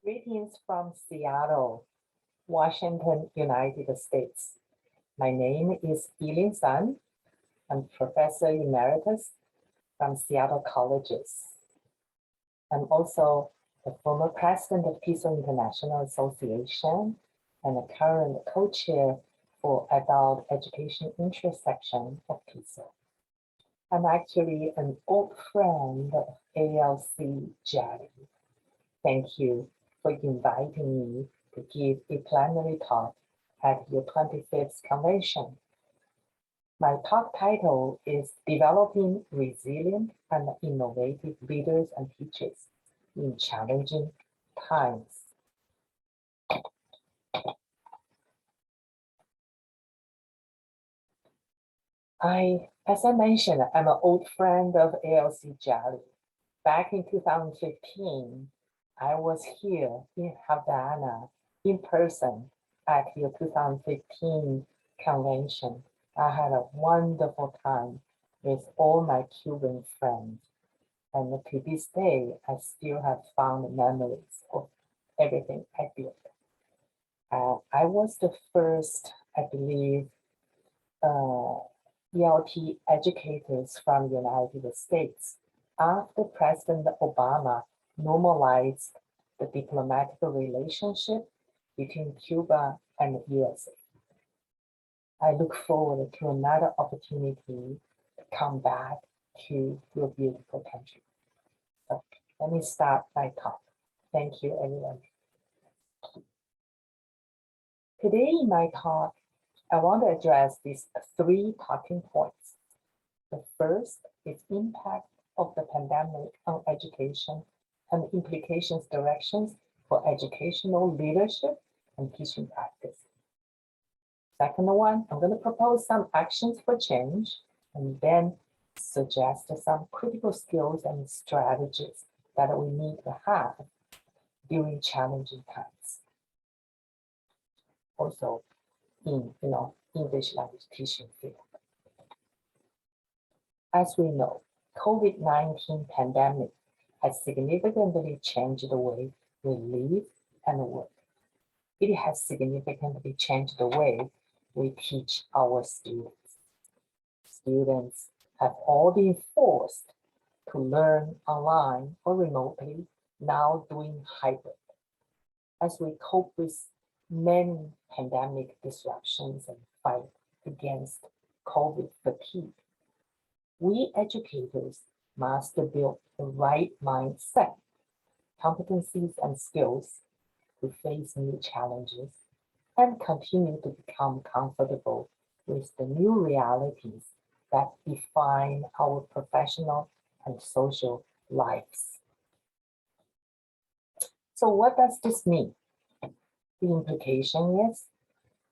Greetings from Seattle, Washington, United States. My name is Yilin Sun. I'm Professor Emeritus from Seattle Colleges. I'm also the former president of TESOL International Association and a current co-chair for Adult Education Intersection of TESOL. I'm actually an old friend of ALC Jelly. Thank you for inviting me to give a plenary talk at your 25th convention. My talk title is Developing Resilient and Innovative Leaders and Teachers in Challenging Times. As I mentioned, I'm an old friend of ALC Jelly. Back in 2015, I was here in Havana in person at your 2015 convention. I had a wonderful time with all my Cuban friends. And to this day, I still have fond memories of everything I did. I was the first, I believe, ELT educators from the United States after President Obama normalized the diplomatic relationship between Cuba and the USA. I look forward to another opportunity to come back to your beautiful country. So let me start my talk. Thank you, everyone. Today in my talk, I want to address these 3 talking points. The first is impact of the pandemic on education and implications directions for educational leadership and teaching practice. Second one, I'm going to propose some actions for change and then suggest some critical skills and strategies that we need to have during challenging times. Also in English language teaching field. As we know, COVID-19 pandemic has significantly changed the way we live and work. It has significantly changed the way we teach our students. Students have all been forced to learn online or remotely, now doing hybrid. As we cope with many pandemic disruptions and fight against COVID fatigue, we educators must build the right mindset, competencies, and skills to face new challenges and continue to become comfortable with the new realities that define our professional and social lives. So what does this mean? The implication is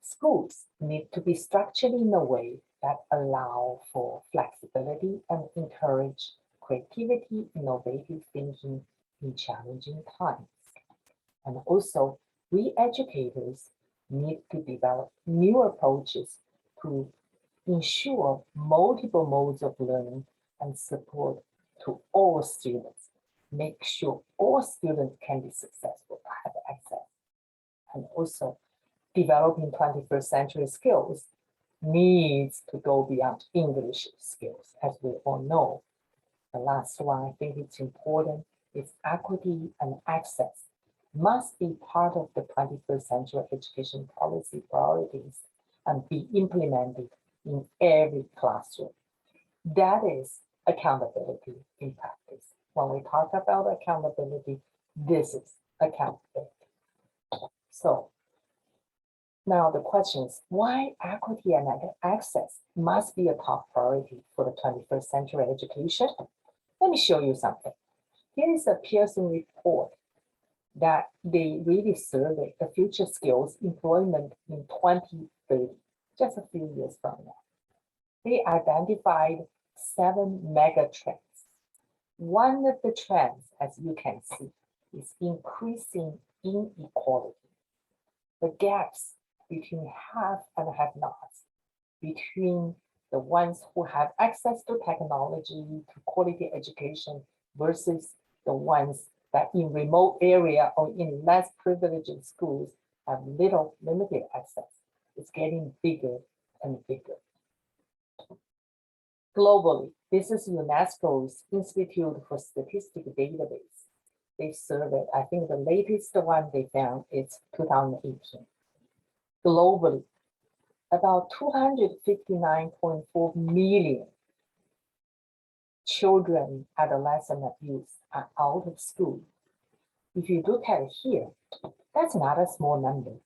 schools need to be structured in a way that allow for flexibility and encourage creativity, innovative thinking in challenging times. And also, we educators need to develop new approaches to ensure multiple modes of learning and support to all students. Make sure all students can be successful, have access. And also, developing 21st century skills needs to go beyond English skills, as we all know. The last one, I think it's important, is equity and access must be part of the 21st century education policy priorities and be implemented in every classroom. That is accountability in practice. When we talk about accountability, this is accountability. So now the question is, why equity and access must be a top priority for the 21st century education? Let me show you something. Here is a Pearson report that they really surveyed the future skills employment in 2030, just a few years from now. They identified 7 mega trends. One of the trends, as you can see, is increasing inequality. The gaps between have and have nots, between the ones who have access to technology, to quality education, versus the ones that in remote area or in less privileged schools have little limited access. It's getting bigger and bigger. Globally, this is UNESCO's Institute for Statistics database. They surveyed, I think the latest one they found is 2018. Globally, about 259.4 million children, adolescent youth are out of school. If you look at it here, that's not a small number.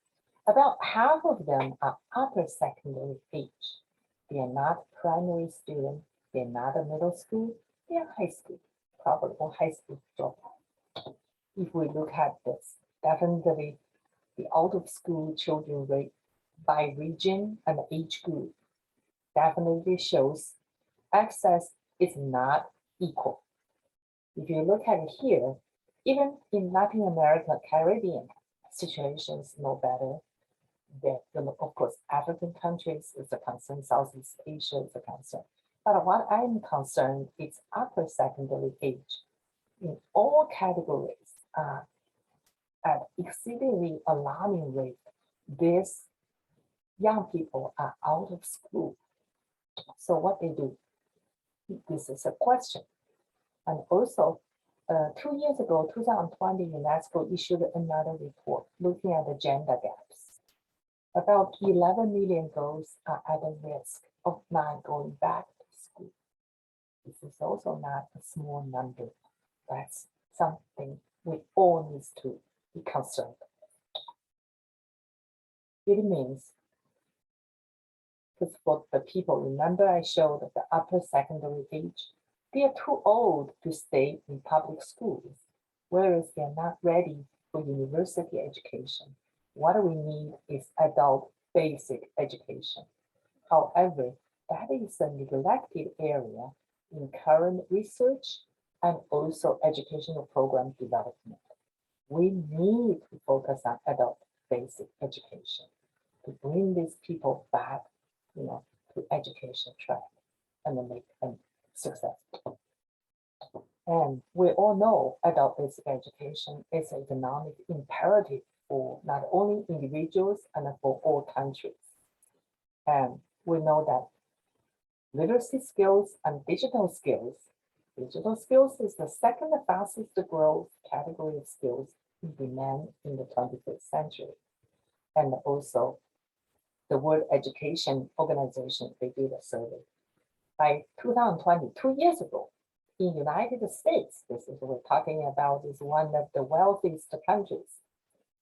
About half of them are upper secondary age. They are not primary students, they're not a middle school, they are high school, probably or high school dropout. If we look at this, definitely the out of school children rate by region and age group definitely shows access is not equal. If you look at it here, even in Latin America, Caribbean, situations no better. Of course, African countries is a concern, Southeast Asia is a concern. But what I'm concerned is upper secondary age in all categories at exceedingly alarming rate. These young people are out of school. So what they do? This is a question. And also, 2 years ago, 2020, UNESCO issued another report looking at the gender gaps. About 11 million girls are at the risk of not going back to school. This is also not a small number. That's something we all need to be concerned about. It means, because for the people, remember I showed the upper secondary age, they are too old to stay in public schools, whereas they're not ready for university education. What we need is adult basic education. However, that is a neglected area in current research and also educational program development. We need to focus on adult basic education to bring these people back, to education track and make them successful. And we all know adult basic education is an economic imperative for not only individuals and for all countries. And we know that literacy skills and digital skills is the second fastest growth category of skills in demand in the 21st century. And also the World Education Organization, they did a survey. By 2020, 2 years ago, in the United States, this is what we're talking about, is one of the wealthiest countries.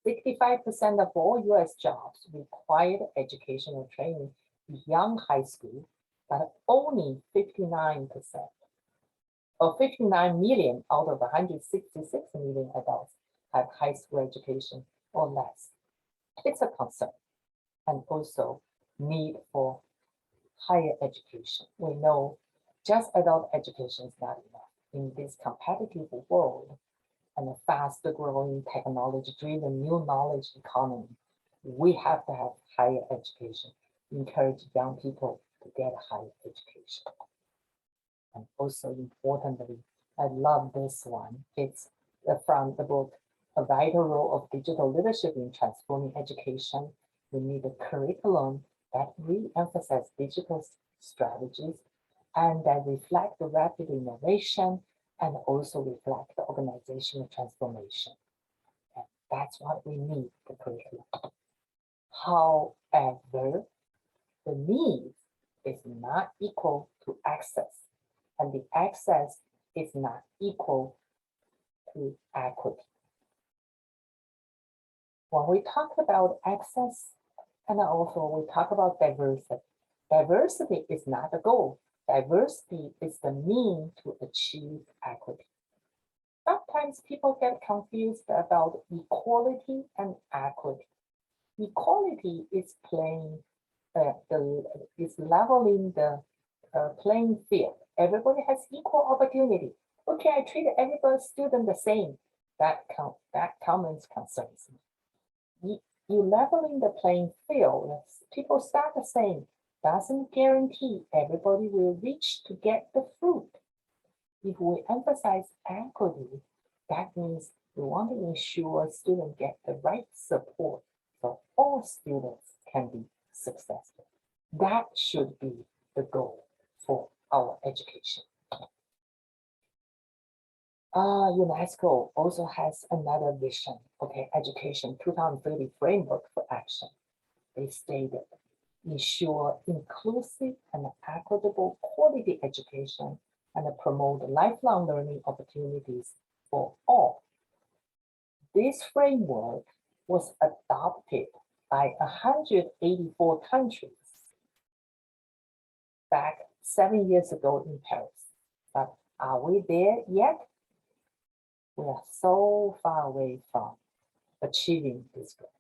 65% of all US jobs required educational training beyond high school, but only 59%, or 59 million out of 166 million adults have high school education or less. It's a concern, and also need for higher education. We know just adult education is not enough in this competitive world and a fast growing technology-driven new knowledge economy. We have to have higher education, encourage young people to get higher education. And also importantly, I love this one. It's from the book, A Vital Role of Digital Leadership in Transforming Education. We need a curriculum that re-emphasizes digital strategies and that reflect the rapid innovation and also reflect the organizational transformation. And that's what we need, the curriculum. However, the need is not equal to access, and the access is not equal to equity. When we talk about access, and also we talk about diversity, diversity is not the goal. Diversity is the mean to achieve equity. Sometimes people get confused about equality and equity. Equality is leveling the playing field. Everybody has equal opportunity. Okay, I treat every student the same. That comment concerns me. You leveling the playing field, people start the same, doesn't guarantee everybody will reach to get the fruit. If we emphasize equity, That means we want to ensure students get the right support so all students can be successful. That should be the goal for our education. UNESCO also has another vision, okay, education 2030 framework for action. They stated, ensure inclusive and equitable quality education and promote lifelong learning opportunities for all. This framework was adopted by 184 countries back 7 years ago in Paris. But are we there yet? We are so far away from achieving this goal.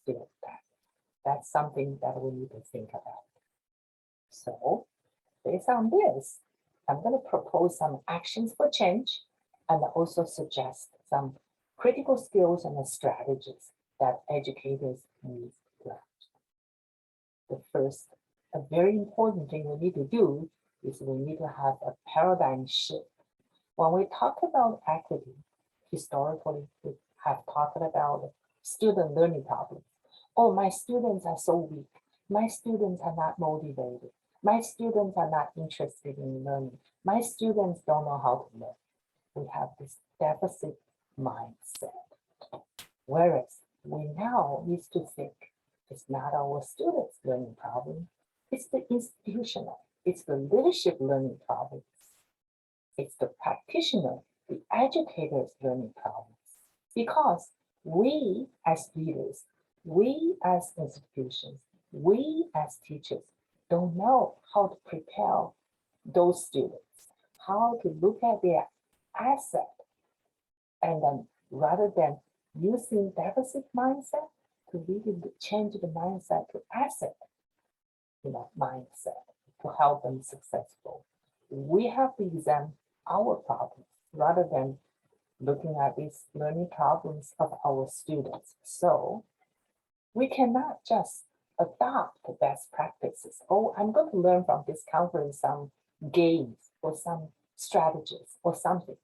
Still, that's something that we need to think about. So, based on this, I'm going to propose some actions for change and also suggest some critical skills and strategies that educators need to learn. The first, a very important thing we need to do is we need to have a paradigm shift. When we talk about equity, historically, we have talked about student learning problems. Oh, my students are so weak. My students are not motivated. My students are not interested in learning. My students don't know how to learn. We have this deficit mindset. Whereas we now need to think it's not our students' learning problem, it's the institutional, it's the leadership learning problems. It's the practitioner, the educator's learning problems. Because we as leaders, we as institutions, we as teachers don't know how to prepare those students, how to look at their asset, and then rather than using deficit mindset to really change the mindset to asset, mindset to help them successful. We have to examine our problems rather than looking at these learning problems of our students. So we cannot just adopt the best practices. Oh, I'm going to learn from this conference some games or some strategies or something.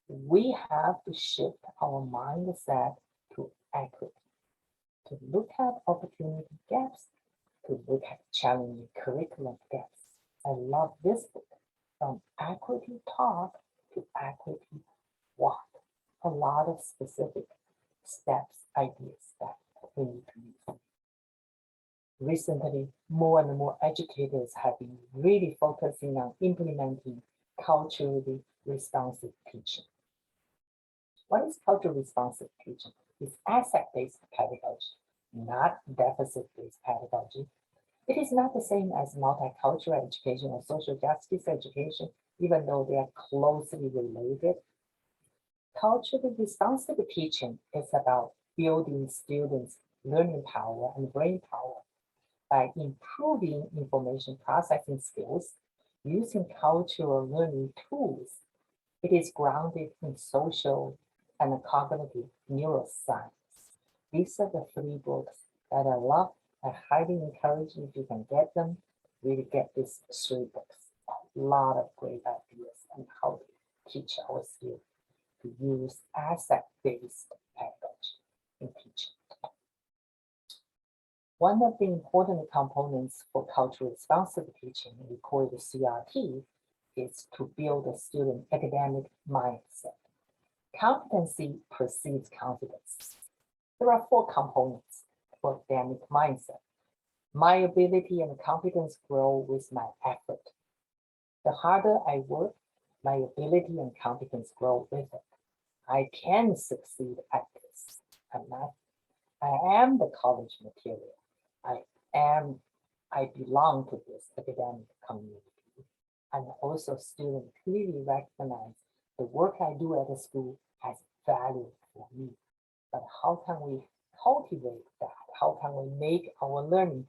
We have to shift our mindset to equity, to look at opportunity gaps, to look at challenging curriculum gaps. I love this book, From Equity Talk to Equity Walk. A lot of specific steps, ideas that we need to use. Recently, more and more educators have been really focusing on implementing culturally responsive teaching. What is culturally responsive teaching? It's asset-based pedagogy, not deficit-based pedagogy. It is not the same as multicultural education or social justice education, even though they are closely related. Culturally responsive teaching is about building students' learning power and brain power by improving information processing skills using cultural learning tools. It is grounded in social and cognitive neuroscience. These are the 3 books that I love. I highly encourage you if you can get them, really get these 3 books. A lot of great ideas on how to teach our students to use asset-based pedagogy in teaching. One of the important components for culturally responsive teaching, we call it the CRT, is to build a student academic mindset. Competency precedes confidence. There are 4 components for academic mindset. My ability and competence grow with my effort. The harder I work, my ability and competence grow with it. I can succeed at this. I am the college material. I belong to this academic community. And also students clearly recognize the work I do at the school has value for me. But how can we cultivate that? How can we make our learning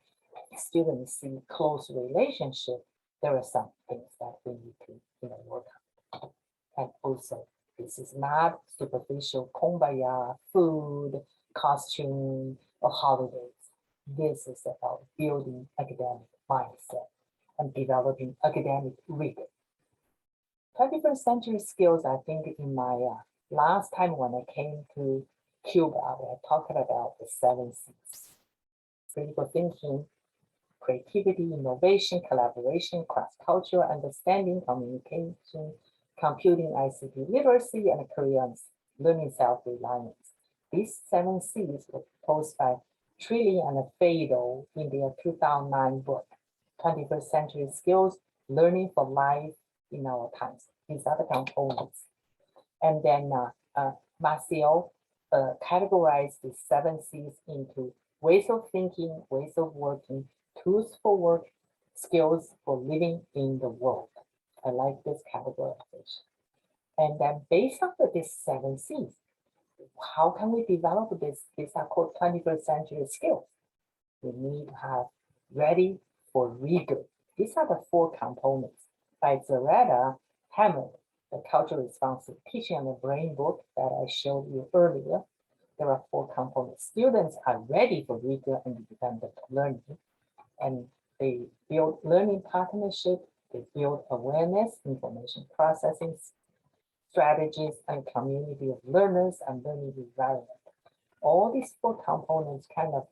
students see close relationship? There are some things that we need to work on. And also, this is not superficial kumbaya, food, costume, or holidays. This is about building academic mindset and developing academic rigor. 21st century skills, I think in my last time when I came to Cuba, we talked about the 7 Cs: critical thinking, creativity, innovation, collaboration, cross-cultural understanding, communication, computing, ICT literacy, and career and learning self-reliance. These 7 Cs were proposed by Trilly and Fado in their 2009 book, 21st Century Skills, Learning for Life in Our Times. These are the components. And then Marcel categorized the 7 Cs into ways of thinking, ways of working, tools for work, skills for living in the world. I like this categorization. And then based on these 7 Cs, how can we develop this? These are called 21st century skills. We need to have ready for rigor. These are the 4 components. By Zaretta Hammond, the cultural responsive teaching and the brain book that I showed you earlier. There are 4 components. Students are ready for rigor and independent learning, and they build learning partnership, they build awareness, information processing strategies, and community of learners and learning environment. All these 4 components kind of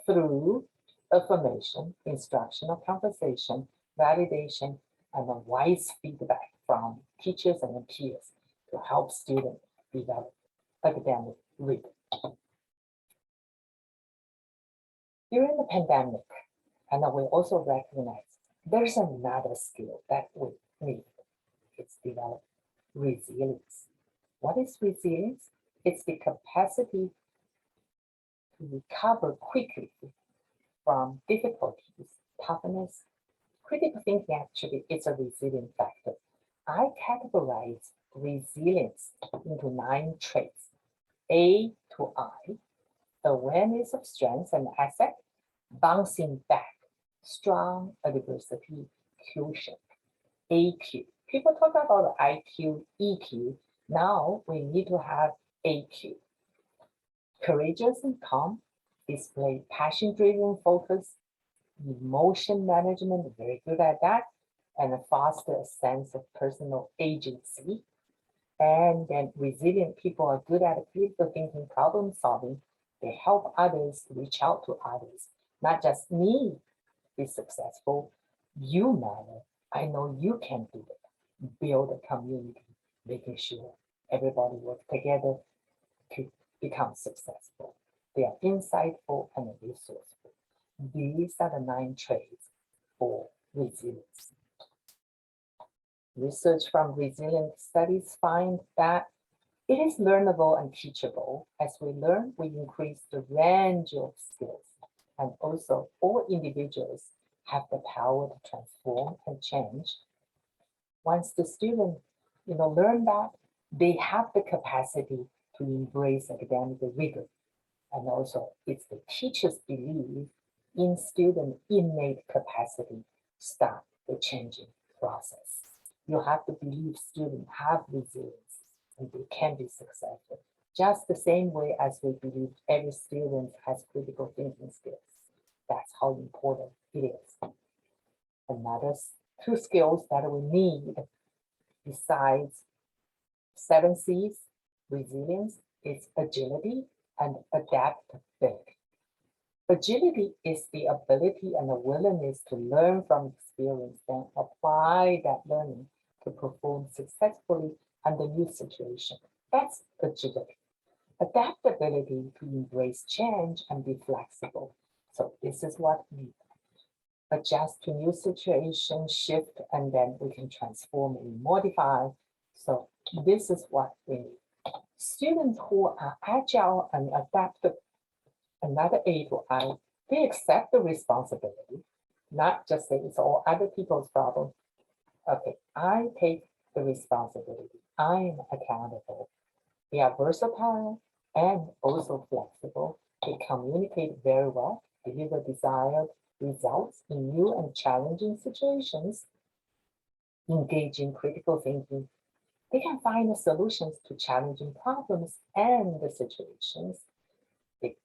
through affirmation, instructional conversation, validation, and a wise feedback from teachers and peers to help students develop academic rigor. During the pandemic, and we also recognize there's another skill that we need. It's develop resilience. What is resilience? It's the capacity to recover quickly from difficulties, toughness. Critical thinking actually is a resilient factor. I categorize resilience into 9 traits. A to I, awareness of strengths and asset, bouncing back, strong adversity quotient. AQ. People talk about IQ, EQ. Now we need to have AQ. Courageous and calm, display passion-driven focus, emotion management, very good at that, and foster a sense of personal agency. And then resilient people are good at critical thinking, problem solving. They help others reach out to others, not just me be successful. You matter. I know you can do it. Build a community, making sure everybody works together to become successful. They are insightful and resourceful. These are the 9 traits for resilience. Research from resilient studies find that it is learnable and teachable. As we learn, we increase the range of skills. And also, all individuals have the power to transform and change. Once the student learn that, they have the capacity to embrace academic rigor. And also, it's the teacher's belief in student innate capacity start the changing process. You have to believe students have resilience and they can be successful. Just the same way as we believe every student has critical thinking skills. That's how important it is. Another 2 skills that we need besides 7 Cs, resilience, is agility and adaptability. Agility is the ability and the willingness to learn from experience and apply that learning to perform successfully under new situations. That's agility. Adaptability to embrace change and be flexible. So this is what we adjust to new situations, shift, and then we can transform and modify. So this is what we need. Students who are agile and adaptable, another A to I, they accept the responsibility, not just say it's all other people's problem. Okay, I take the responsibility. I am accountable. They are versatile and also flexible. They communicate very well, deliver desired results in new and challenging situations, engage in critical thinking. They can find the solutions to challenging problems and the situations. They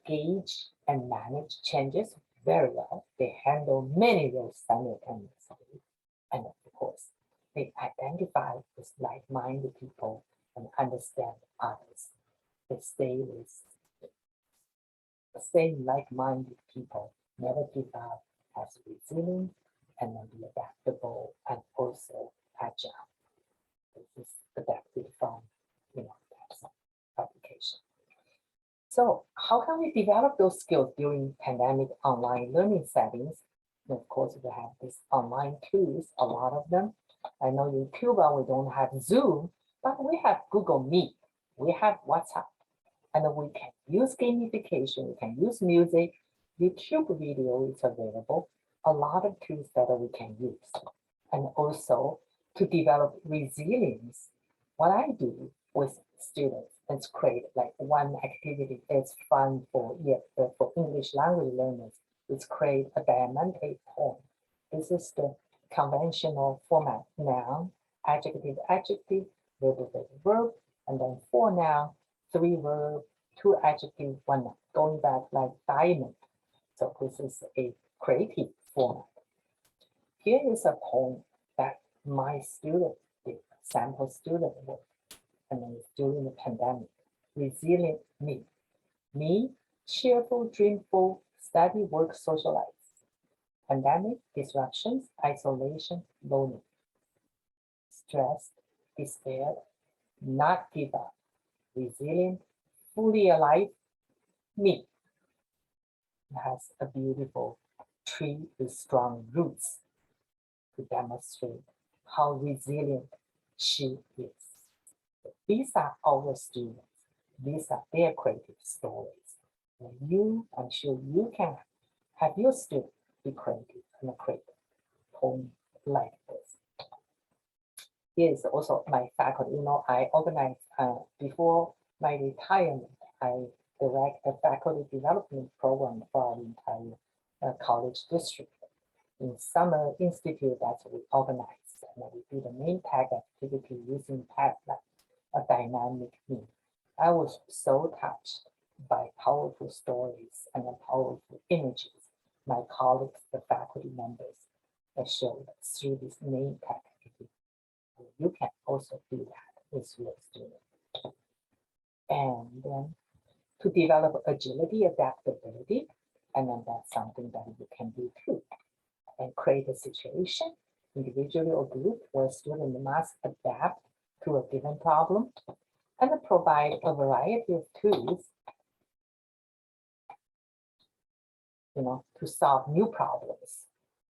gauge and manage changes very well. They handle many roles simultaneously. And of course, they identify with like-minded people and understand others. They stay with the same like-minded people, never give up, as resilient and then be adaptable and also agile. This is adapted from that application. So how can we develop those skills during pandemic online learning settings? And of course, we have these online tools, a lot of them. I know in Cuba, we don't have Zoom, but we have Google Meet, we have WhatsApp, and we can use gamification, we can use music, YouTube video is available, a lot of tools that we can use. And also to develop resilience, what I do with students is create like one activity that's fun for English language learners, is create a Diamante poem. This is the conventional format: noun, adjective, adjective, verb, verb, verb, and then 4 noun, 3 verb, 2 adjective, 1 noun, going back like diamond. So this is a creative format. Here is a poem that my student did, sample student work, and then during the pandemic. Resilient me. Me, cheerful, dreamful, study, work, socialize. Pandemic, disruptions, isolation, loneliness. Stressed, despair, not give up. Resilient, fully alive, me. It has a beautiful tree with strong roots to demonstrate how resilient she is. These are our students. These are their creative stories. And I'm sure you can have your students be creative and create a poem like this. Here is also my faculty. I organized before my retirement, I direct the faculty development program for our entire college district. In summer institute, that's what we organized, and we do the main tag activity using Padlet, a dynamic meme. I was so touched by powerful stories and the powerful images my colleagues, the faculty members, showed through this main tag activity. You can also do that with your students. And then to develop agility, adaptability, and then that's something that you can do too. And create a situation, individually or group, where students must adapt to a given problem and provide a variety of tools to solve new problems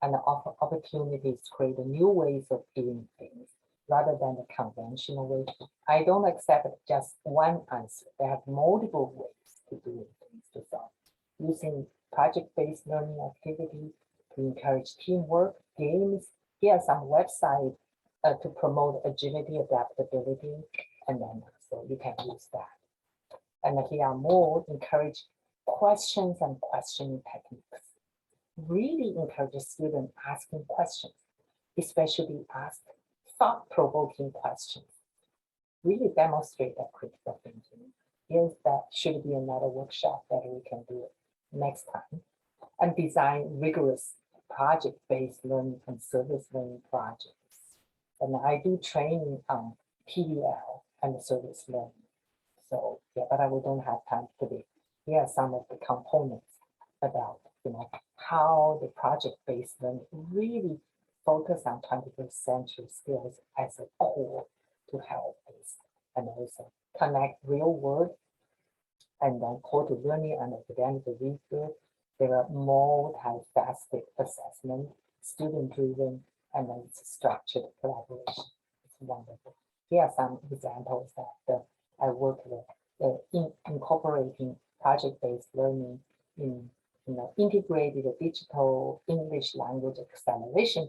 and offer opportunities to create new ways of doing things rather than the conventional way. I don't accept just one answer. There are multiple ways to do things to solve. Using project-based learning activities to encourage teamwork, games. Here are some websites to promote agility, adaptability, and then so you can use that. And here are more encourage questions and questioning techniques. Really encourage students asking questions, especially ask thought-provoking questions. Really demonstrate that critical thinking. That should be another workshop that we can do next time. And design rigorous project-based learning and service learning projects. And I do training on PBL and service learning. So yeah, but we don't have time today. Here are some of the components about how the project-based learning really focus on 21st century skills as a core to help us, and also connect real world and then core to learning and academic research. There are multifaceted assessment, student-driven, and then structured collaboration. It's wonderful. Here are some examples that I work with incorporating project-based learning in integrated digital English language acceleration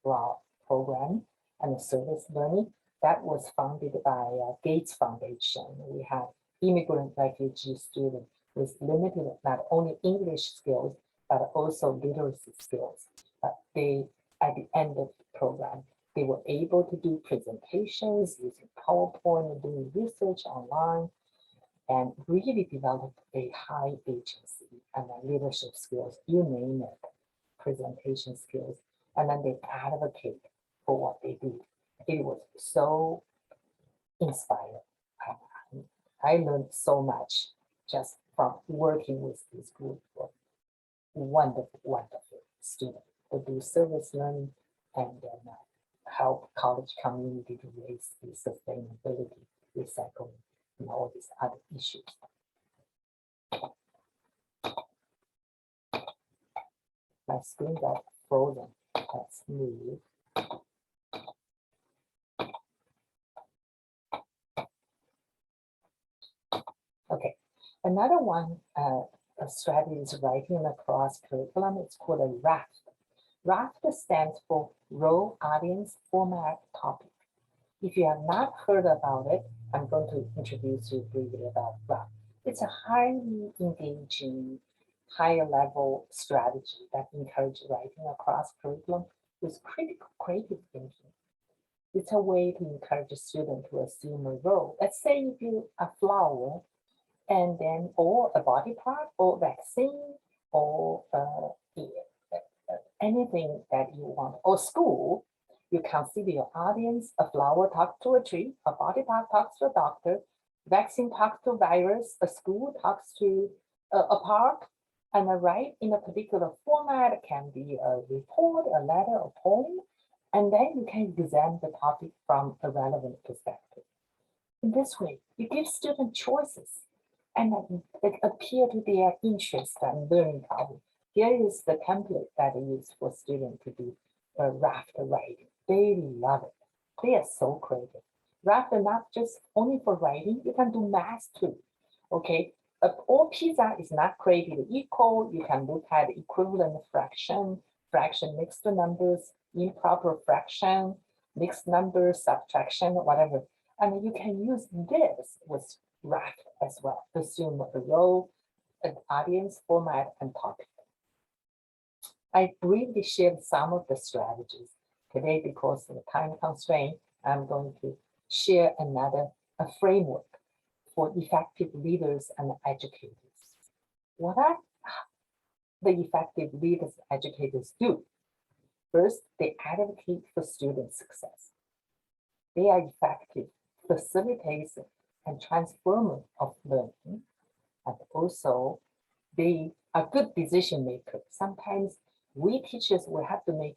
program and service learning that was funded by Gates Foundation. We have immigrant refugee students with limited not only English skills, but also literacy skills. But at the end of the program, they were able to do presentations using PowerPoint and doing research online and really develop a high agency and leadership skills, you name it, presentation skills, and then they advocate for what they do it was so inspiring. I learned so much just from working with this group of wonderful, wonderful students who do service learning and then help college community to raise the sustainability, recycling, and all these other issues. My screen got frozen. Let's move. Okay, another one strategy is writing across curriculum. It's called a RAFT. RAFT stands for Role, Audience, Format, Topic. If you have not heard about it, I'm going to introduce you briefly about RAFT. It's a highly engaging, higher level strategy that encourages writing across curriculum with critical creative thinking. It's a way to encourage a student to assume a role. Let's say if you're a flower, and then or a body part or vaccine or anything that you want, or school, you consider your audience. A flower talks to a tree, a body part talks to a doctor, vaccine talks to virus, a school talks to a park, and a write in a particular format. It can be a report, a letter, a poem, and then you can examine the topic from a relevant perspective. In this way, you give students choices and that appeal to their interest and learning problem. Here is the template that I use for students to do RAFT writing. They love it. They are so creative. RAFT not just only for writing, you can do math too. Okay, all pizza is not created equal. You can look at equivalent fraction, fraction mixed numbers, improper fraction, mixed numbers, subtraction, whatever. And you can use this with RAFT as well. Assume a role, an audience, format, and topic. I briefly shared some of the strategies today because of the time constraint. I'm going to share a framework for effective leaders and educators. What are the effective leaders and educators do? First, they advocate for student success. They are effective facilitators and transformers of learning, and also they are good decision makers. Sometimes we teachers will have to make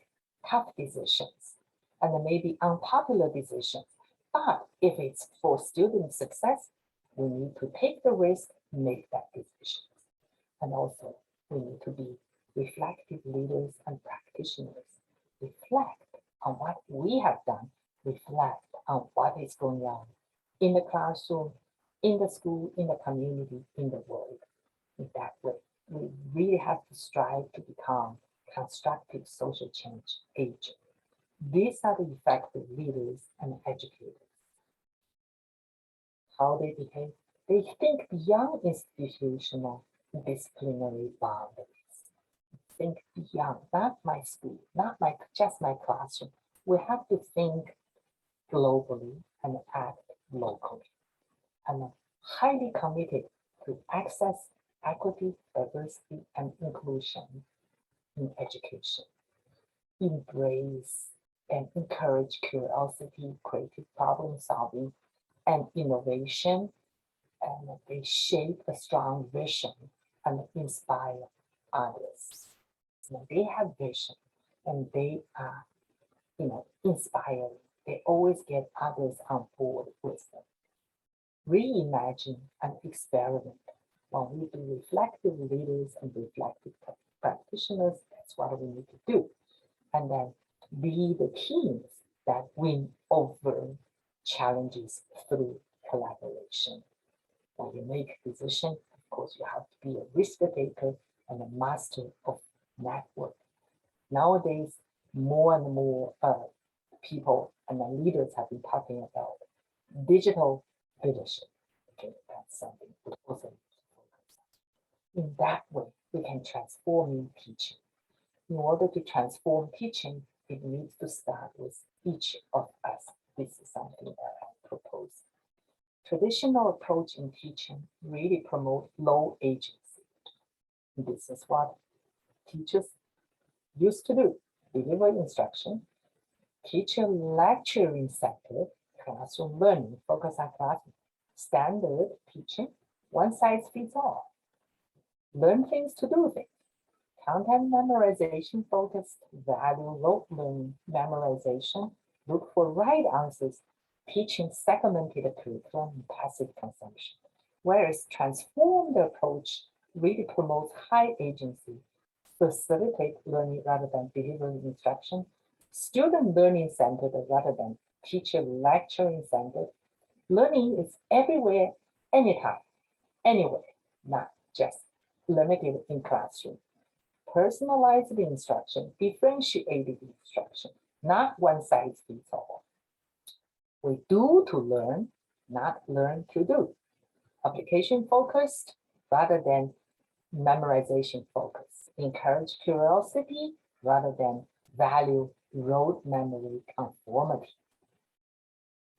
tough decisions and maybe unpopular decisions, but if it's for student success, we need to take the risk, make that decision. And also we need to be reflective leaders and practitioners. Reflect on what we have done, reflect on what is going on in the classroom, in the school, in the community, in the world. In that way, we really have to strive to become constructive social change agents. These are the effective leaders and educators. How they behave? They think beyond institutional disciplinary boundaries. Think beyond, not my school, not just my classroom. We have to think globally and act locally. I'm highly committed to access, equity, diversity, and inclusion in education. Embrace and encourage curiosity, creative problem solving, and innovation. And they shape a strong vision and inspire others. They have vision and they are, inspiring. They always get others on board with them. Reimagine and experiment. When we do reflective leaders and reflective practitioners, that's what we need to do. And then be the teams that win over challenges through collaboration. When you make a decision, of course, you have to be a risk taker and a master of network. Nowadays, more and more people and the leaders have been talking about digital leadership. Okay, that's something we also need to focus on. In that way, we can transform teaching. In order to transform teaching, it needs to start with each of us. This is something that I propose. Traditional approach in teaching really promote low agency. This is what teachers used to do, deliver instruction, teacher lecturing centered classroom learning, focus on classroom. Standard teaching, one size fits all. Learn things to do things. Content memorization focused, value rote learning memorization, look for right answers, teaching segmented curriculum and passive consumption. Whereas transformed approach really promotes high agency, facilitate learning rather than delivering instruction, student learning centered rather than teacher lecturing centered. Learning is everywhere, anytime, anywhere, not just limited in classroom. Personalized instruction, differentiated instruction, not one size fits all. We do to learn, not learn to do. Application focused rather than memorization focused. Encourage curiosity rather than value rote memory conformity.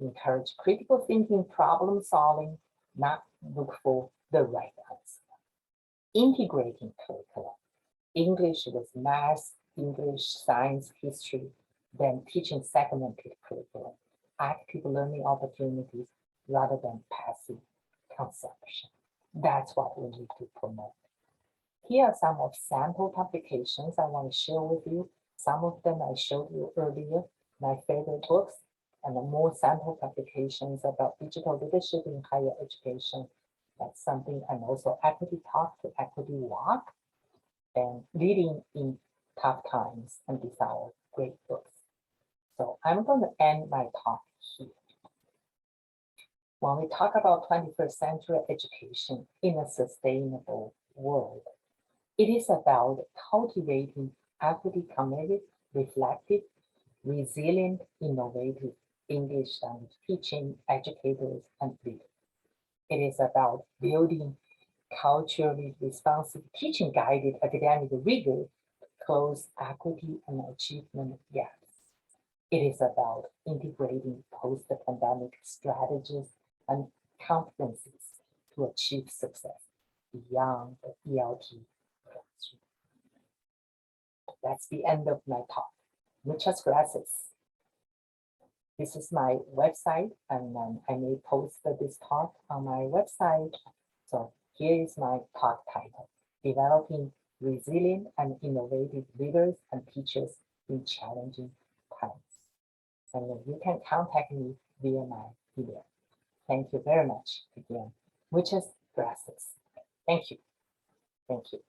Encourage critical thinking, problem solving, not look for the right answer. Integrating curriculum. English with math, English, science, history, then teaching segmented curriculum, active learning opportunities rather than passive consumption. That's what we need to promote. Here are some of sample publications I want to share with you. Some of them I showed you earlier, my favorite books, and more sample publications about digital leadership in higher education. That's something, and also equity talk to equity walk, and leading in tough times, and these are great books. So I'm going to end my talk here. When we talk about 21st century education in a sustainable world, it is about cultivating equity committed, reflective, resilient, innovative English language teaching educators and leaders. It is about building culturally responsive teaching guided academic rigor to close equity and achievement gaps. It is about integrating post-pandemic strategies and competencies to achieve success beyond the ELT classroom. That's the end of my talk. Muchas gracias. This is my website, and I may post this talk on my website. So here is my talk title, Developing Resilient and Innovative Leaders and Teachers in Challenging Times. And you can contact me via my email. Thank you very much again. Muchas gracias. Thank you. Thank you.